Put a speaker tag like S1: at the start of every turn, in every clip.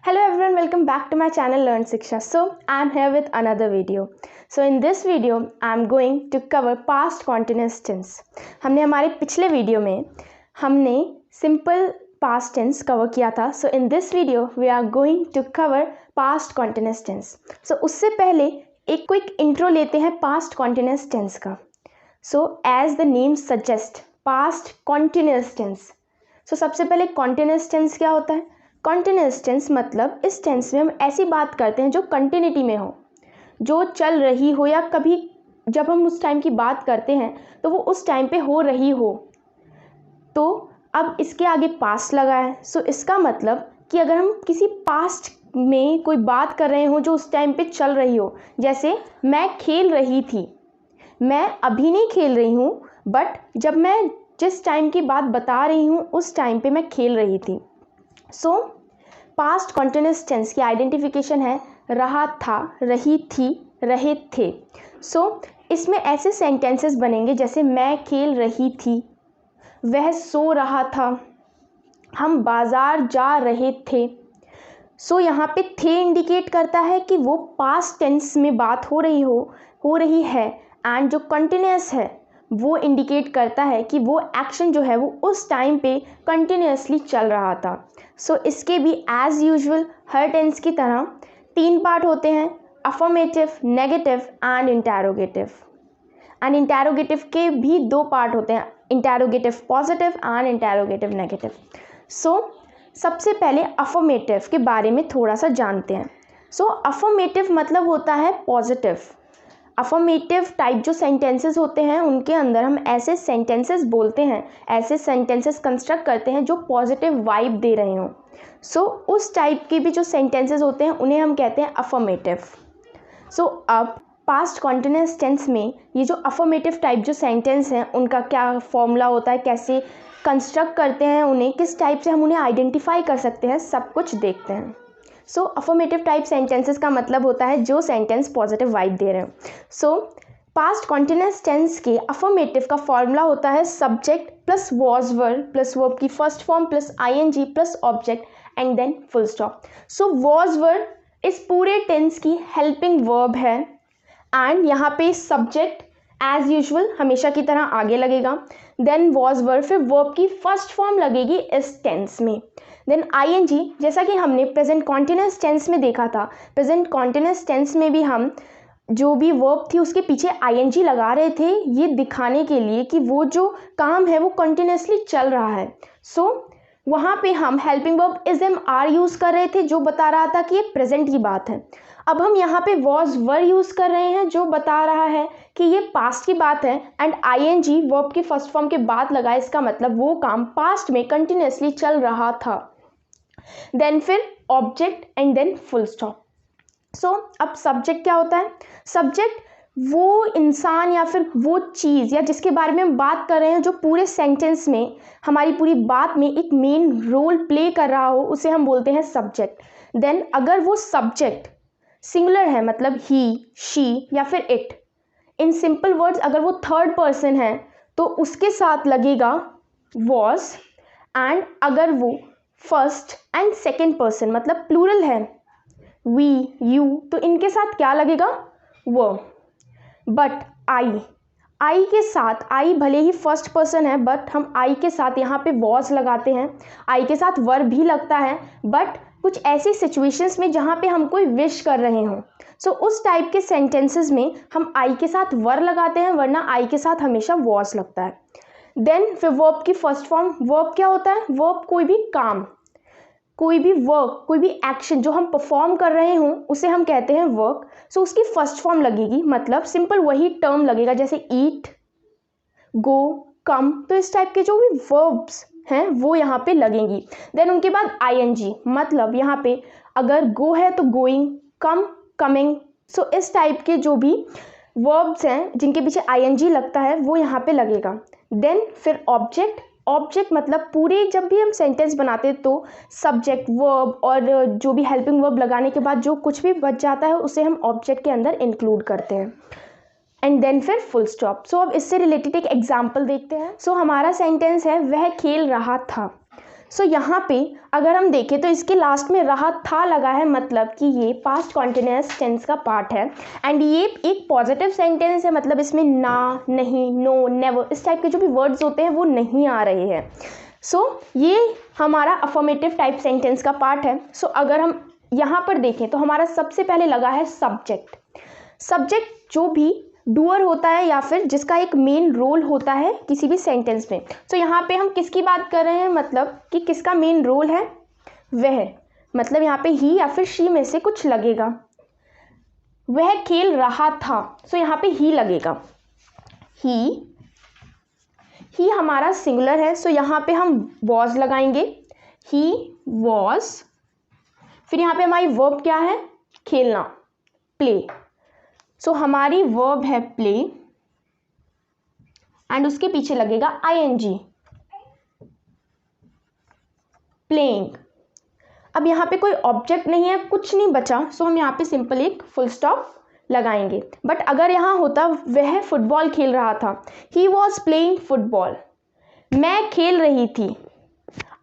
S1: Hello everyone, welcome back to my channel Learn Shiksha. So I am here with another video. So in this video I am going to cover past continuous tense. हमने हमारे पिछले video में हमने simple past tense cover किया था. So in this video we are going to cover past continuous tense. So उससे पहले एक quick intro लेते हैं past continuous tense का. So as the name suggests, past continuous tense. So सबसे पहले continuous tense क्या होता है? कॉन्टिन्यूस टेंस मतलब इस टेंस में हम ऐसी बात करते हैं जो कंटिन्यूटी में हो, जो चल रही हो, या कभी जब हम उस टाइम की बात करते हैं तो वो उस टाइम पे हो रही हो. तो अब इसके आगे पास्ट लगा है. सो इसका मतलब कि अगर हम किसी पास्ट में कोई बात कर रहे हो जो उस टाइम पे चल रही हो, जैसे मैं खेल रही थी, मैं अभी नहीं खेल रही हूँ, बट जब मैं जिस टाइम की बात बता रही हूँ उस टाइम पे मैं खेल रही थी. सो पास्ट कॉन्टिन्यूस टेंस की आइडेंटिफिकेशन है रहा था, रही थी, रहे थे. सो इसमें ऐसे सेंटेंसेस बनेंगे जैसे मैं खेल रही थी, वह सो रहा था, हम बाज़ार जा रहे थे. सो यहाँ पे थे इंडिकेट करता है कि वो पास्ट टेंस में बात हो रही है. एंड जो कंटिन्यूस है वो इंडिकेट करता है कि वो एक्शन जो है वो उस टाइम पे कंटिन्यूसली चल रहा था. सो इसके भी एज यूजुअल हर टेंस की तरह तीन पार्ट होते हैं, affirmative, negative and interrogative. And interrogative के भी दो पार्ट होते हैं, interrogative positive and interrogative negative. So सबसे पहले अफर्मेटिव के बारे में थोड़ा सा जानते हैं. सो अफर्मेटिव मतलब होता है पॉजिटिव. अफर्मेटिव टाइप जो सेंटेंसेस होते हैं उनके अंदर हम ऐसे सेंटेंसेस बोलते हैं, ऐसे सेंटेंसेस कंस्ट्रक्ट करते हैं जो पॉजिटिव वाइब दे रहे हों. सो उस टाइप के भी जो सेंटेंसेस होते हैं उन्हें हम कहते हैं अफर्मेटिव. सो अब पास्ट कॉन्टिन्यूस टेंस में ये जो अफर्मेटिव टाइप जो सेंटेंस हैं उनका क्या फॉर्मूला होता है, कैसे कंस्ट्रक्ट करते हैं उन्हें, किस टाइप से हम उन्हें आइडेंटिफाई कर सकते हैं, सब कुछ देखते हैं. सो अफर्मेटिव टाइप सेंटेंसेस का मतलब होता है जो सेंटेंस पॉजिटिव वाइब दे रहे हैं. सो पास्ट कॉन्टिन्यूस टेंस के अफर्मेटिव का फॉर्मूला होता है subject plus was verb plus verb की first form plus ING plus object and then full stop. So was verb इस पूरे टेंस की हेल्पिंग वर्ब है एंड यहाँ पे सब्जेक्ट एज यूजुअल हमेशा की तरह आगे लगेगा. देन वॉज वर्ब, फिर वर्ब की फर्स्ट फॉर्म लगेगी इस टेंस में. देन आईएनजी, जैसा कि हमने प्रेजेंट कॉन्टिन्यूस टेंस में देखा था, प्रेजेंट कॉन्टिन्यूस टेंस में भी हम जो भी वर्ब थी उसके पीछे आईएनजी लगा रहे थे, ये दिखाने के लिए कि वो जो काम है वो कंटिन्यूसली चल रहा है. सो वहाँ पे हम helping verb is am are use कर रहे थे जो बता रहा था कि ये प्रेजेंट की बात है. अब हम यहाँ पे वॉज वर यूज़ कर रहे हैं जो बता रहा है कि ये पास्ट की बात है. एंड आईएनजी वर्ब की फर्स्ट फॉर्म के बाद लगा, इसका मतलब वो काम पास्ट में कंटिन्यूसली चल रहा था. देन फिर object and then full stop. So अब सब्जेक्ट क्या होता है? सब्जेक्ट वो इंसान या फिर वो चीज़ या जिसके बारे में हम बात कर रहे हैं जो पूरे सेंटेंस में हमारी पूरी बात में एक मेन रोल प्ले कर रहा हो, उसे हम बोलते हैं सब्जेक्ट. देन अगर वो सब्जेक्ट सिंगुलर है मतलब ही, शी या फिर इट, इन सिंपल वर्ड्स अगर वो थर्ड पर्सन है तो उसके साथ लगेगा वॉज. एंड अगर वो फर्स्ट एंड सेकेंड पर्सन मतलब प्लूरल है, वी, यू, तो इनके साथ क्या लगेगा? वो. बट आई के साथ, आई भले ही फर्स्ट पर्सन है बट हम आई के साथ यहाँ पे वॉज लगाते हैं. आई के साथ वर्ब भी लगता है बट कुछ ऐसी सिचुएशंस में जहाँ पे हम कोई विश कर रहे हों. सो उस टाइप के सेंटेंसेस में हम आई के साथ वर लगाते हैं, वरना आई के साथ हमेशा वॉज लगता है. देन फिर वर्ब की फर्स्ट फॉर्म. वर्ब क्या होता है? वर्ब कोई भी काम, कोई भी वर्क, कोई भी एक्शन जो हम परफॉर्म कर रहे हों उसे हम कहते हैं वर्क. सो उसकी फर्स्ट फॉर्म लगेगी, मतलब सिंपल वही टर्म लगेगा जैसे ईट, गो, कम. तो इस टाइप के जो भी वर्ब्स हैं वो यहाँ पे लगेंगी. देन उनके बाद आईएनजी, मतलब यहाँ पे अगर गो है तो गोइंग, कम कमिंग. सो इस टाइप के जो भी वर्ब्स हैं जिनके पीछे आईएनजी लगता है वो यहाँ पे लगेगा. देन फिर ऑब्जेक्ट. ऑब्जेक्ट मतलब पूरे जब भी हम सेंटेंस बनाते हैं तो सब्जेक्ट, वर्ब और जो भी हेल्पिंग वर्ब लगाने के बाद जो कुछ भी बच जाता है उसे हम ऑब्जेक्ट के अंदर इंक्लूड करते हैं. एंड देन फिर फुल स्टॉप. सो अब इससे रिलेटेड एक एग्जाम्पल देखते हैं. सो हमारा सेंटेंस है वह खेल रहा था. सो यहाँ पे अगर हम देखें तो इसके लास्ट में रहा था लगा है, मतलब कि ये पास्ट कॉन्टिन्यूअस टेंस का पार्ट है एंड ये एक पॉजिटिव सेंटेंस है, मतलब इसमें ना, नहीं, नो, नेवर इस टाइप के जो भी वर्ड्स होते हैं वो नहीं आ रहे हैं। सो ये हमारा अफर्मेटिव टाइप सेंटेंस का पार्ट है। सो अगर हम यहाँ पर देखें तो हमारा सबसे पहले लगा है सब्जेक्ट। सब्जेक्ट जो भी डूअर होता है या फिर जिसका एक मेन रोल होता है किसी भी सेंटेंस में। तो यहाँ पे हम किसकी बात कर रहे हैं, मतलब कि किसका मेन रोल है, वह, मतलब यहाँ पे ही या फिर शी में से कुछ लगेगा। वह खेल रहा था, सो यहाँ पे ही लगेगा। ही हमारा सिंगुलर है, सो यहाँ पे हम वॉज लगाएंगे, ही वॉज। फिर यहाँ पे हमारी वर्ब क्या है, खेलना, प्ले। सो हमारी वर्ब है प्ले एंड उसके पीछे लगेगा ing, प्लेइंग। अब यहाँ पे कोई ऑब्जेक्ट नहीं है, कुछ नहीं बचा, सो हम यहाँ पे सिंपल एक फुल स्टॉप लगाएंगे। बट अगर यहाँ होता वह फुटबॉल खेल रहा था, ही वॉज प्लेइंग फुटबॉल। मैं खेल रही थी,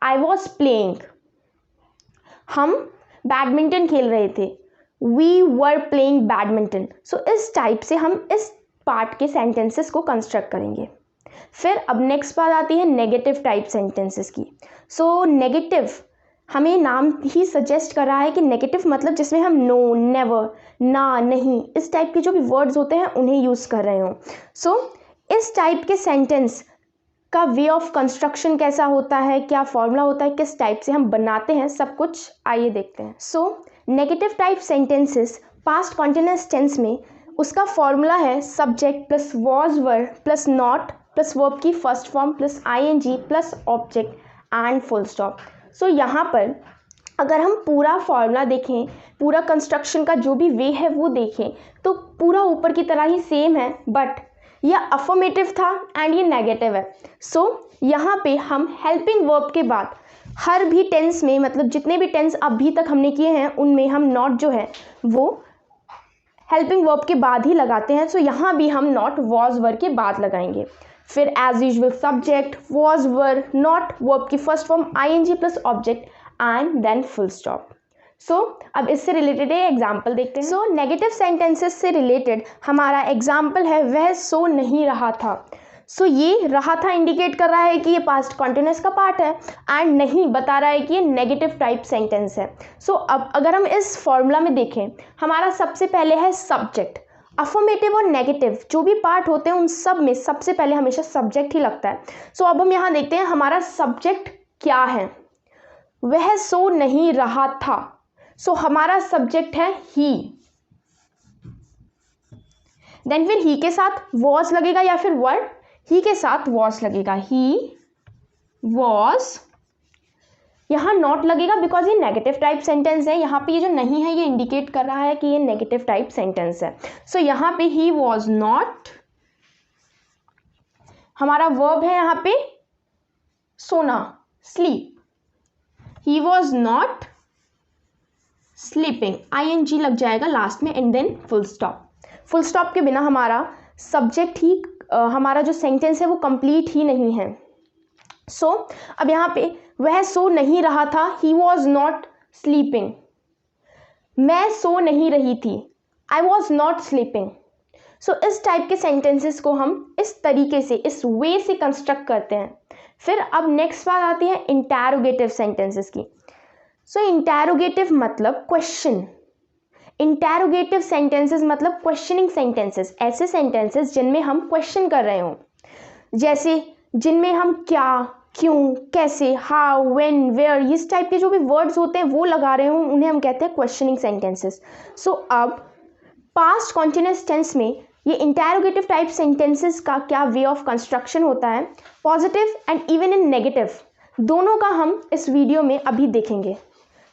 S1: आई वॉज प्लेइंग। हम बैडमिंटन खेल रहे थे, वी वर प्लेइंग बैडमिंटन। सो इस टाइप से हम इस पार्ट के सेंटेंसेस को कंस्ट्रक्ट करेंगे। फिर अब नेक्स्ट बात आती है नेगेटिव टाइप सेंटेंसेस की। सो नेगेटिव हमें नाम ही सजेस्ट कर रहा है कि नेगेटिव मतलब जिसमें हम नो, नेवर, ना, नहीं इस टाइप के जो भी वर्ड्स होते हैं उन्हें यूज़ कर रहे हो। सो इस टाइप के सेंटेंस का वे ऑफ कंस्ट्रक्शन कैसा होता है, क्या फॉर्मूला होता है, किस टाइप से हम बनाते हैं, सब कुछ आइए देखते हैं। So negative type sentences past continuous tense में उसका फॉर्मूला है subject plus was verb plus not plus verb की first form plus ing plus object and full stop. So यहाँ पर अगर हम पूरा फॉर्मूला देखें, पूरा कंस्ट्रक्शन का जो भी वे है वो देखें तो पूरा ऊपर की तरह ही सेम है, बट यह अफर्मेटिव था एंड ये नेगेटिव है। सो यहाँ पे हम हेल्पिंग वर्ब के बाद हर भी टेंस में, मतलब जितने भी टेंस अभी तक हमने किए हैं उनमें हम नॉट जो है वो हेल्पिंग वर्ब के बाद ही लगाते हैं। सो यहाँ भी हम नॉट वॉज वर के बाद लगाएंगे। फिर as usual subject, was verb, not, verb की first form ing plus object and then full stop. So अब इससे रिलेटेड एक एग्जाम्पल देखते हैं। सो नेगेटिव सेंटेंसेस से रिलेटेड हमारा एग्जाम्पल है वह सो नहीं रहा था। सो ये रहा था इंडिकेट कर रहा है कि ये पास्ट कॉन्टिन्यूअस का पार्ट है एंड नहीं बता रहा है कि ये नेगेटिव टाइप सेंटेंस है। सो अब अगर हम इस फॉर्मूला में देखें, हमारा सबसे पहले है सब्जेक्ट। अफर्मेटिव और नेगेटिव जो भी पार्ट होते हैं उन सब में सबसे पहले हमेशा सब्जेक्ट ही लगता है। सो अब हम यहाँ देखते हैं हमारा सब्जेक्ट क्या है, वह सो नहीं रहा था। सो हमारा सब्जेक्ट है ही, देन फिर ही के साथ वॉज लगेगा या फिर वर, ही के साथ वॉज लगेगा, ही वॉज। यहाँ नॉट लगेगा बिकॉज ये नेगेटिव टाइप सेंटेंस है। यहाँ पे ये जो नहीं है ये इंडिकेट कर रहा है कि ये नेगेटिव टाइप सेंटेंस है। सो यहाँ पे ही वॉज नॉट, हमारा वर्ब है यहाँ पे सोना, sleep, he was not sleeping, ing लग जाएगा लास्ट में and then full stop. Full stop के बिना हमारा सब्जेक्ट ही हमारा जो सेंटेंस है वो कंप्लीट ही नहीं है। सो अब यहाँ पे वह सो नहीं रहा था, ही वॉज नॉट स्लीपिंग। मैं सो नहीं रही थी, आई वॉज नॉट स्लीपिंग। सो इस टाइप के सेंटेंसेस को हम इस तरीके से, इस वे से कंस्ट्रक्ट करते हैं। फिर अब नेक्स्ट बात आती है इंटैरोगेटिव सेंटेंसेस की। सो इंटैरोगेटिव मतलब क्वेश्चन, इंटैरोगेटिव सेंटेंसेस मतलब क्वेश्चनिंग सेंटेंसेस, ऐसे सेंटेंसेस जिनमें हम क्वेश्चन कर रहे हों, जैसे जिनमें हम क्या, क्यों, कैसे, हाउ, व्हेन, वेयर इस टाइप के जो भी वर्ड्स होते हैं वो लगा रहे हों, उन्हें हम कहते हैं क्वेश्चनिंग सेंटेंसेस। सो अब पास्ट कॉन्टिन्यूअस टेंस में ये इंटैरोगेटिव टाइप सेंटेंसेस का क्या वे ऑफ कंस्ट्रक्शन होता है, positive and even in negative, दोनों का हम इस वीडियो में अभी देखेंगे।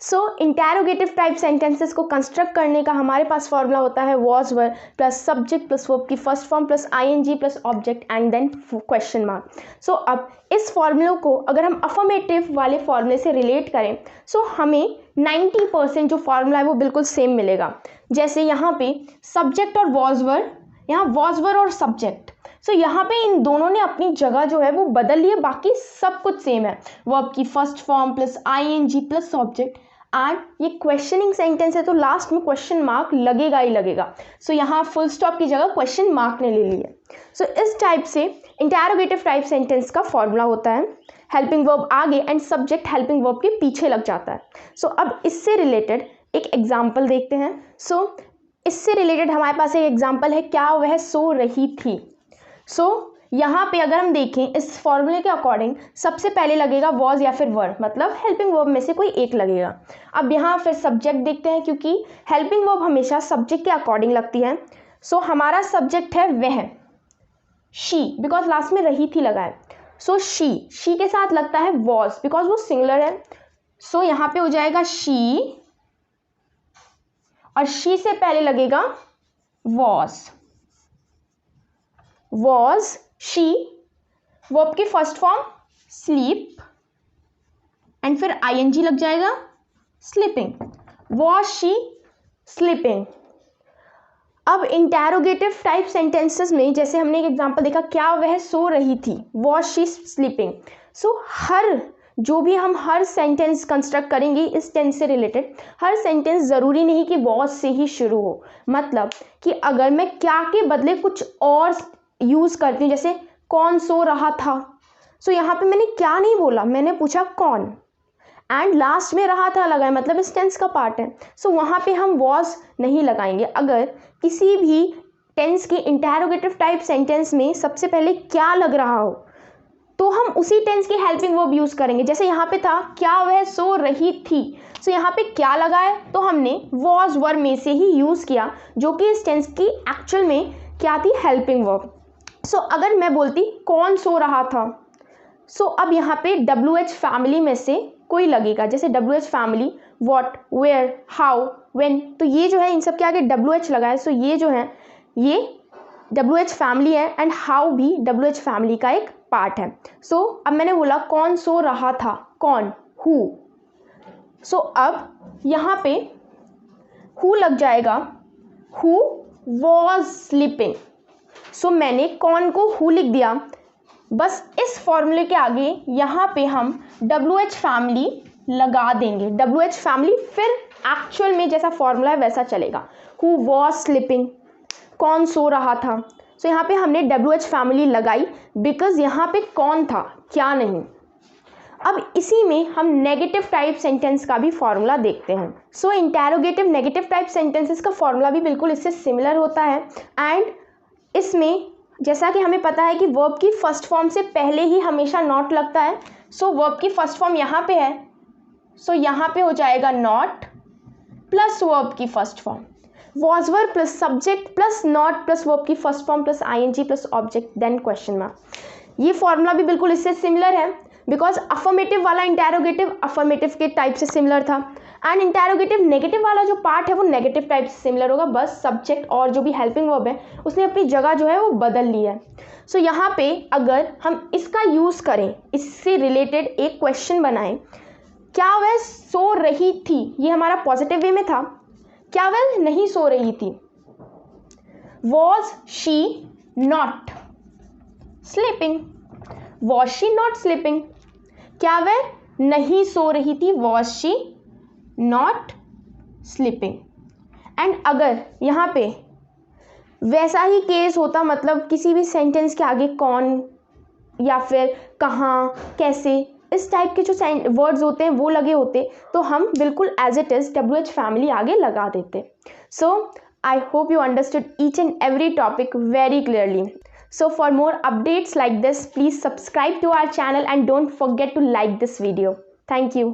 S1: सो इंटैरोगेटिव टाइप सेंटेंसेस को कंस्ट्रक्ट करने का हमारे पास फॉर्मूला होता है was verb plus subject plus verb की first form plus ing plus object and then question mark. So अब इस फॉर्मूले को अगर हम अफर्मेटिव वाले फॉर्मूले से रिलेट करें सो हमें 90% जो फॉर्मूला है वो बिल्कुल सेम मिलेगा। जैसे यहाँ पे सब्जेक्ट और वॉज वर, यहाँ वॉज वर और सब्जेक्ट, सो यहाँ पे इन दोनों ने अपनी जगह जो है वो बदल ली है, बाकी सब कुछ सेम है, वर्ब की first form plus ing plus object. And ये क्वेश्चनिंग सेंटेंस है तो लास्ट में क्वेश्चन मार्क लगेगा ही लगेगा। सो यहाँ फुल स्टॉप की जगह क्वेश्चन मार्क ने ले ली है। सो इस टाइप से इंटरोगेटिव टाइप सेंटेंस का फॉर्मूला होता है, हेल्पिंग वर्ब आगे एंड सब्जेक्ट हेल्पिंग वर्ब के पीछे लग जाता है। सो अब इससे रिलेटेड एक एग्जाम्पल देखते हैं। सो इससे रिलेटेड हमारे पास एक एग्जाम्पल है, क्या वह सो रही थी। सो यहाँ पे अगर हम देखें इस फॉर्मूले के अकॉर्डिंग सबसे पहले लगेगा वॉज या फिर वर, मतलब हेल्पिंग वर्ब में से कोई एक लगेगा। अब यहाँ फिर सब्जेक्ट देखते हैं, क्योंकि हेल्पिंग वर्ब हमेशा सब्जेक्ट के अकॉर्डिंग लगती है। सो हमारा सब्जेक्ट है वह, शी, बिकॉज लास्ट में रही थी लगा है। सो शी के साथ लगता है वॉज, बिकॉज वो सिंगुलर है। सो यहाँ पे हो जाएगा शी, और शी से पहले लगेगा वॉज शी, वर्ब की फर्स्ट फॉर्म स्लीप एंड फिर ing लग जाएगा, स्लीपिंग, वॉज शी स्लीपिंग। अब इंटरोगेटिव टाइप सेंटेंसेस में जैसे हमने एक एग्जांपल देखा, क्या वह सो रही थी, वॉज शी स्लीपिंग। सो हम हर सेंटेंस कंस्ट्रक्ट करेंगे इस टेंस से रिलेटेड, हर सेंटेंस ज़रूरी नहीं कि वॉज से ही शुरू हो। मतलब कि अगर मैं क्या के बदले कुछ और यूज़ करती हूँ, जैसे कौन सो रहा था, सो यहाँ पे मैंने क्या नहीं बोला, मैंने पूछा कौन, एंड लास्ट में रहा था लगा है, मतलब इस टेंस का पार्ट है। सो वहाँ पे हम वॉज नहीं लगाएंगे। अगर किसी भी टेंस के इंटरोगेटिव टाइप सेंटेंस में सबसे पहले क्या लग रहा हो तो हम उसी टेंस की हेल्पिंग वर्ब यूज़ करेंगे। जैसे यहाँ पे था क्या वह सो रही थी, सो यहाँ पे क्या लगा है तो हमने वॉज वर्ब में से ही यूज़ किया, जो कि इस टेंस की एक्चुअल में क्या थी, हेल्पिंग वर्ब। सो अगर मैं बोलती कौन सो रहा था, सो अब यहाँ पे WH फैमिली में से कोई लगेगा, जैसे WH family, what, where, how, when, तो ये जो है इन सब के आगे WH लगा है। सो ये जो है ये WH फैमिली है एंड हाउ भी WH फैमिली का एक पार्ट है। सो अब मैंने बोला कौन सो रहा था, कौन, हु। सो अब यहाँ पे हु लग जाएगा, हु वॉज स्लीपिंग। सो मैंने कौन को हु लिख दिया, बस इस फॉर्मूले के आगे यहाँ पे हम WH फैमिली लगा देंगे। WH फैमिली फिर एक्चुअल में जैसा फॉर्मूला है वैसा चलेगा, हु वॉज स्लीपिंग, कौन सो रहा था। सो यहाँ पे हमने WH फैमिली लगाई बिकॉज यहाँ पे कौन था, क्या नहीं। अब इसी में हम नेगेटिव टाइप सेंटेंस का भी फॉर्मूला देखते हैं। सो इंटरोगेटिव नेगेटिव टाइप सेंटेंसेस का फॉर्मूला भी बिल्कुल इससे सिमिलर होता है। एंड इसमें जैसा कि हमें पता है कि वर्ब की फर्स्ट फॉर्म से पहले ही हमेशा नॉट लगता है। सो वर्ब की फर्स्ट फॉर्म यहाँ पे है, सो यहाँ पे हो जाएगा नॉट प्लस वर्ब की first form, was verb plus subject plus not plus verb की first form plus ing plus object then question mark. ये फॉर्मूला भी बिल्कुल इससे सिमिलर है, बिकॉज अफर्मेटिव वाला इंटरोगेटिव अफर्मेटिव के टाइप से सिमिलर था, एंड इंटरोगेटिव नेगेटिव वाला जो पार्ट है वो नेगेटिव टाइप से सिमिलर होगा, बस सब्जेक्ट और जो भी हेल्पिंग वर्ब है उसने अपनी जगह जो है वो बदल ली है। सो यहाँ पे अगर हम इसका यूज़ करें, इससे रिलेटेड एक क्वेश्चन बनाएं, क्या वह सो रही थी, ये हमारा पॉजिटिव वे में था, क्या वह नहीं सो रही थी, was she not sleeping, was she not sleeping, क्या वह नहीं सो रही थी, was she not sleeping. And अगर यहाँ पे वैसा ही केस होता, मतलब किसी भी सेंटेंस के आगे कौन या फिर कहाँ, कैसे, इस टाइप के जो वर्ड्स होते हैं वो लगे होते, तो हम बिल्कुल as it is WH family आगे लगा देते। So I hope you understood each and every topic very clearly. So for more updates like this, please subscribe to our channel and don't forget to like this video. Thank you.